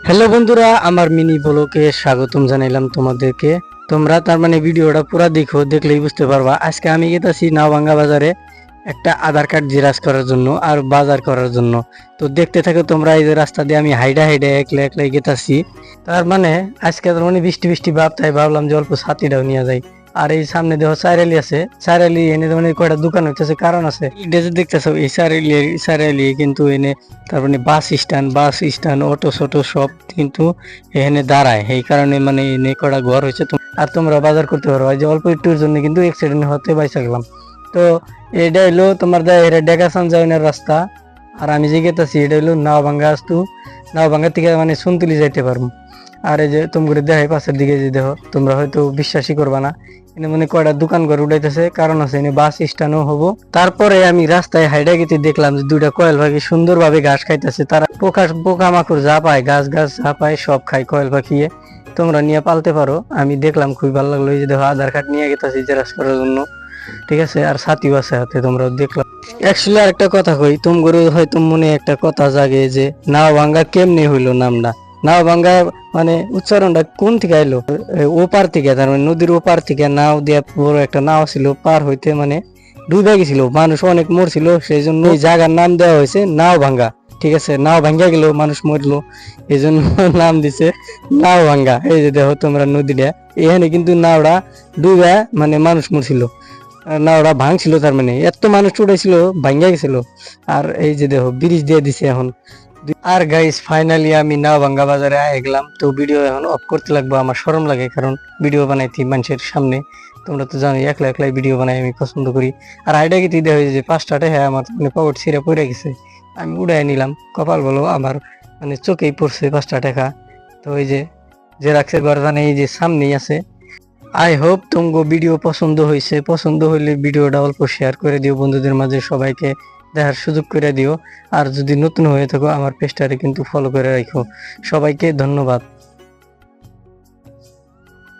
Hello বন্ধুরা, আমার mini ব্লগে স্বাগতম জানাইলাম তোমাদেরকে। তোমরা তার মানে ভিডিওটা পুরো দেখো, দেখলেই বুঝতে পারবা। আজকে আমি গেতাছি নাওভাঙ্গা বাজারে একটা আধার কার্ড জেরক্স করার জন্য আর বাজার করার জন্য। তো দেখতে থাকো তোমরা। এই যে রাস্তা দিয়ে আমি হাইডা হাইডা একলা একলাই গেতাছি। তার মানে আজকে তার মানে বৃষ্টি বৃষ্টি ভাব, তাই ভাবলাম যে অল্প ছাতিটাও নিয়ে যাই। আর এই সামনে দেখো চাইরালি আছে, চাইরালি এনে মানে কয়টা দোকান হইতেছে, কারণ আছে। এটা যে দেখতেছো এই চাইরালি কিন্তু এনে তার মানে বাস স্ট্যান্ড অটো শটো সব কিন্তু এখানে দাঁড়ায়। এই কারণে মানে এনে কয়টা ঘর হয়েছে। আর তোমরা বাজার করতে পারো। এই যে অল্প একটুর জন্য কিন্তু অ্যাক্সিডেন্ট হতে বাইসা গেলাম। তো এটা হইলো তোমার ডেকাসান যাওয়ার রাস্তা। আর আমি যে গেতাছি এটা হইলো নাওভাঙ্গা থেকে মানে সুনতুলি যাইতে পারবো। আর এই যে তোমাকে দেখাই পাশের দিকে যে দেখো, তোমরা হয়তো বিশ্বাসই করবা না, এনে মানে কয়টা দোকান ঘর উঠাইতেছে, কারণ আছে এনে বাস স্ট্যান্ডও হবো। তারপরে আমি রাস্তায় হাইডা গেতে দেখলাম যে দুইটা কয়েল পাখি সুন্দরভাবে ঘাস খাইতেছে। তারা পোকামাকড় যা পায়, গাছ গাছ যা পায় সব খায় কয়েল পাখিয়ে। তোমরা নিয়ে পালতে পারো। আমি দেখলাম, খুবই ভালো লাগলো। এই যে দেখো আধার কার্ড নিয়ে গেতেছি জেরক্স করার জন্য, ঠিক আছে। আর সাথীও আছে হাতে, তোমরা দেখলাম। অ্যাকচুয়ালি আর একটা কথা কই, তোমরা হয়তো মনে একটা কথা জাগে যে নাওভাঙ্গা কেমনে হইলো নামটা। নাওভাঙ্গা মানে উচ্চারণটা কোন থেকে আইলো? ওপার থেকে, তার মানে নদীর ওপার থেকে নাও দিয়া, বড় একটা নাও ছিল, পার হইতে মানে ডুবে গেছিল, মানুষ অনেক মরছিল, সেই জন্য এই জায়গার নাম দেওয়া হয়েছে নাওভাঙ্গা। ঠিক আছে, নাও ভাঙ্গা গেল, মানুষ মরলো, এই জন্য নাম দিছে নাওভাঙ্গা। এই যে দেখো তোমরা নদীটা, এখানে কিন্তু নাওটা ডুবে মানে মানুষ মরছিল, নাওটা ভাঙছিল। তার মানে এত মানুষ উঠেছিল, ভাঙ্গা গেছিল। আর এই যে দেখো ব্রিজ দিয়ে দিছে এখন। আর গাইস ফাইনালি আমি নাওভাঙ্গা বাজারে আয়ে গেলাম। তো ভিডিও এখন অফ করতে লাগবে, আমার শরম লাগে, কারণ ভিডিও বানাইছি মানুষের সামনে। তোমরা তো জানোই একলা একলাই ভিডিও বানাই আমি পছন্দ করি। আর আইডা গেতে দেওয়া হয়েছে যে 5টা টাকা আমার মানে পকেট ছিঁড়ে পড়ে গেছে, আমি উড়াই নিলাম। কপাল বলো আমার মানে চোখেই পড়ছে 5টা টাকা। তো ওই যে জেরক্সের ঘর জানে এই যে সামনেই আছে। আই হোপ তোমাকে ভিডিও পছন্দ হয়েছে। পছন্দ হইলে ভিডিওটা অল্প শেয়ার করে দিও বন্ধুদের মাঝে, সবাইকে দেখার সুযোগ করে দিও। আর যদি নতুন হয়ে থাকো আমার পেজটারে কিন্তু ফলো করে রাখো। সবাইকে ধন্যবাদ।